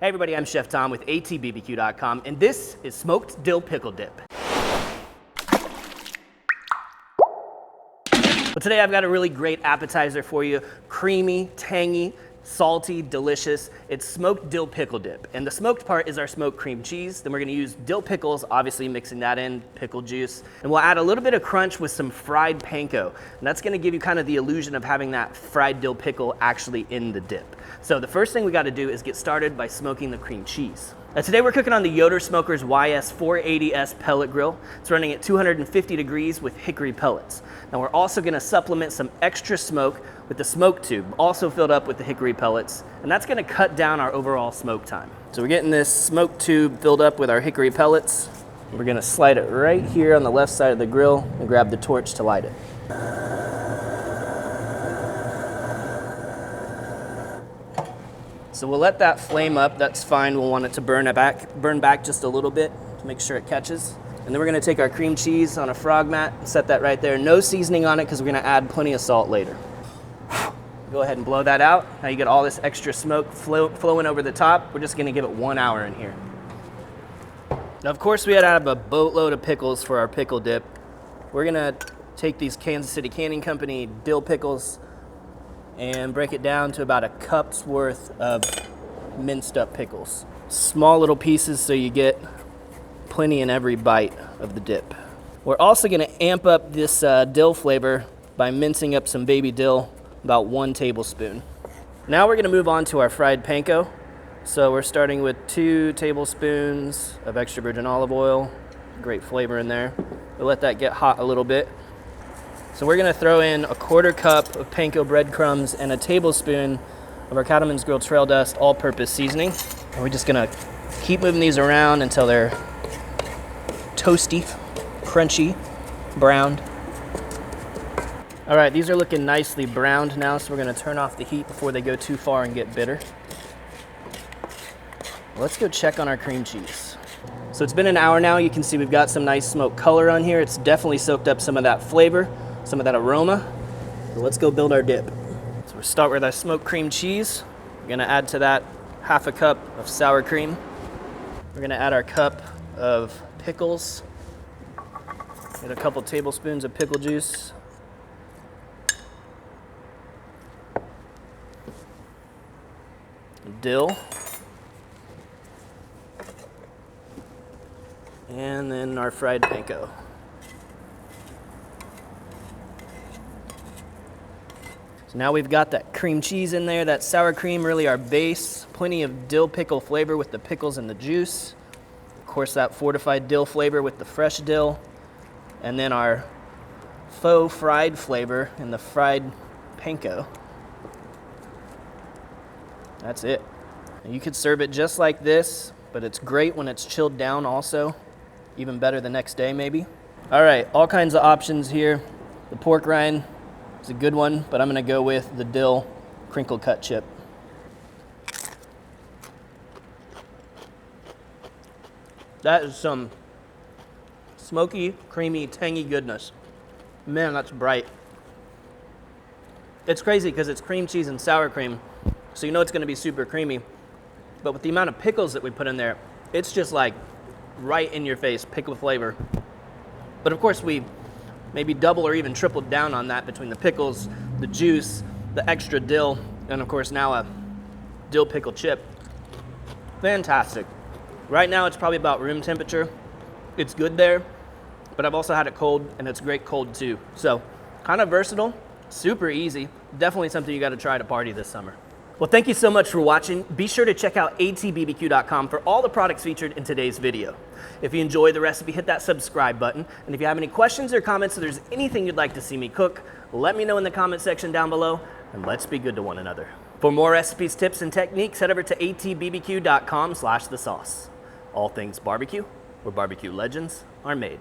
Hey everybody, I'm Chef Tom with atbbq.com, and this is Smoked Dill Pickle Dip. Well, today I've got a really great appetizer for you. Creamy, tangy, salty, delicious. It's smoked dill pickle dip. And the smoked part is our smoked cream cheese. Then we're gonna use dill pickles, obviously mixing that in, pickle juice. And we'll add a little bit of crunch with some fried panko. And that's gonna give you kind of the illusion of having that fried dill pickle actually in the dip. So the first thing we gotta do is get started by smoking the cream cheese. Now today we're cooking on the Yoder Smokers YS640s pellet grill. It's running at 250 degrees with hickory pellets. Now we're also gonna supplement some extra smoke with the smoke tube, also filled up with the hickory pellets, and that's gonna cut down our overall smoke time. So we're getting this smoke tube filled up with our hickory pellets. We're gonna slide it right here on the left side of the grill and grab the torch to light it. So we'll let that flame up, that's fine. We'll want it to burn back just a little bit to make sure it catches. And then we're gonna take our cream cheese on a frog mat and set that right there. No seasoning on it because we're gonna add plenty of salt later. Go ahead and blow that out. Now you get all this extra smoke flowing over the top. We're just gonna give it 1 hour in here. Now of course we had to have a boatload of pickles for our pickle dip. We're gonna take these Kansas City Canning Company dill pickles and break it down to about a cup's worth of minced up pickles. Small little pieces so you get plenty in every bite of the dip. We're also gonna amp up this dill flavor by mincing up some baby dill, about 1 tablespoon. Now we're gonna move on to our fried panko. So we're starting with 2 tablespoons of extra virgin olive oil. Great flavor in there. We'll let that get hot a little bit. So we're gonna throw in a 1/4 cup of panko breadcrumbs and a tablespoon of our Cattleman's Grill Trail Dust all-purpose seasoning. And we're just gonna keep moving these around until they're toasty, crunchy, browned. All right, these are looking nicely browned now, so we're gonna turn off the heat before they go too far and get bitter. Let's go check on our cream cheese. So it's been an hour now. You can see we've got some nice smoke color on here. It's definitely soaked up some of that flavor, some of that aroma. So let's go build our dip. So we'll start with our smoked cream cheese. We're gonna add to that 1/2 cup of sour cream. We're gonna add our cup of pickles. Get a couple tablespoons of pickle juice. Dill. And then our fried panko. So now we've got that cream cheese in there, that sour cream, really our base. Plenty of dill pickle flavor with the pickles and the juice. Of course, that fortified dill flavor with the fresh dill. And then our faux fried flavor in the fried panko. That's it. You could serve it just like this, but it's great when it's chilled down also. Even better the next day maybe. All right, all kinds of options here. The pork rind is a good one, but I'm gonna go with the dill crinkle cut chip. That is some smoky, creamy, tangy goodness. Man, that's bright. It's crazy because it's cream cheese and sour cream, so you know it's gonna be super creamy. But with the amount of pickles that we put in there, it's just like right in your face, pickle flavor. But of course we maybe double or even tripled down on that between the pickles, the juice, the extra dill, and of course now a dill pickle chip. Fantastic. Right now it's probably about room temperature. It's good there, but I've also had it cold and it's great cold too. So kind of versatile, super easy. Definitely something you gotta try to party this summer. Well, thank you so much for watching. Be sure to check out atbbq.com for all the products featured in today's video. If you enjoyed the recipe, hit that subscribe button. And if you have any questions or comments, or there's anything you'd like to see me cook, let me know in the comment section down below, and let's be good to one another. For more recipes, tips, and techniques, head over to atbbq.com/thesauce. All things barbecue, where barbecue legends are made.